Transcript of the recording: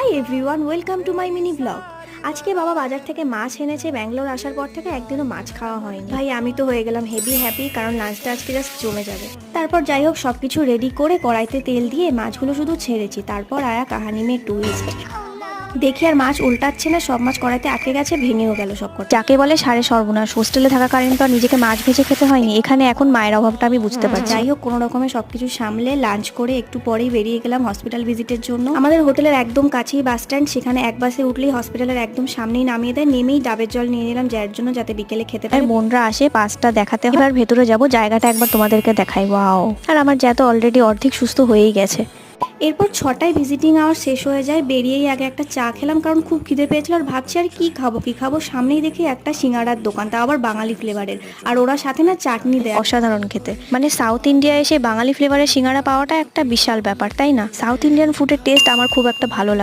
Hi everyone, welcome to my mini blog. আজকে বাবা বাজার থেকে মাছ এনেছে। ব্যাঙ্গালোর আসার পর থেকে একদিনও মাছ খাওয়া হয়নি। ভাই আমি তো হয়ে গেলাম হেভি হ্যাপি, কারণ লাঞ্চটা আজকে জাস্ট জমে যাবে। তারপর যাই হোক সবকিছু রেডি করে কড়াইতে তেল দিয়ে মাছগুলো শুধু ছেড়েছি। তারপর আয়া কাহানি মে টুইস্ট, দেখি আর মাছ উল্টাচ্ছে না, সব মাছ কড়াইতে আটকে গেছে, ভেঙেও গেল সব কটা। যাকে বলে সাড়ে সর্বনাশ। হোস্টেলে থাকাকালীন তো আর নিজেকে মাছ ভেজে খেতে হয়নি, এখানে এখন মায়ের অভাবটা আমি বুঝতে পারছি। যাই হোক কোনো রকমে সবকিছু সামলে লাঞ্চ করে একটু পরেই বেরিয়ে গেলাম হসপিটাল ভিজিটের জন্য। আমাদের হোটেলের একদম কাছেই বাস স্ট্যান্ড, সেখানে এক বাসে উঠলেই হসপিটালের একদম সামনেই নামিয়ে দেয়। নেমেই ডাবের জল নিয়ে নিলাম যার জন্য, যাতে বিকেলে খেতে পারে। বোনরা আসে, পাঁচটা দেখাতে হয়। এবার ভেতরে যাব, জায়গাটা একবার তোমাদেরকে দেখাই। ওয়াও! আর আমার যা তো অলরেডি অর্ধেক সুস্থ হয়েই গেছে। এরপর 6টায় ভিজিটিং আওয়ার শেষ হয়ে যায়। বেরিয়েই আগে একটা চা খেলাম, কারণ খুব খিদে পেয়েছিল। আর ভাবছি আর কি খাবো। সামনেই দেখি একটা সিঙ্গাড়ার দোকান, তা আবার বাঙালি ফ্লেভারের, আর ওরা সাথে না চাটনি দেয়। অসাধারণ খেতে। মানে সাউথ ইন্ডিয়া এসে বাঙালি ফ্লেভারের সিঙ্গাড়া পাওয়াটা একটা বিশাল ব্যাপার, তাই না? সাউথ ইন্ডিয়ান ফুডের টেস্ট আমার খুব একটা ভালো লাগে।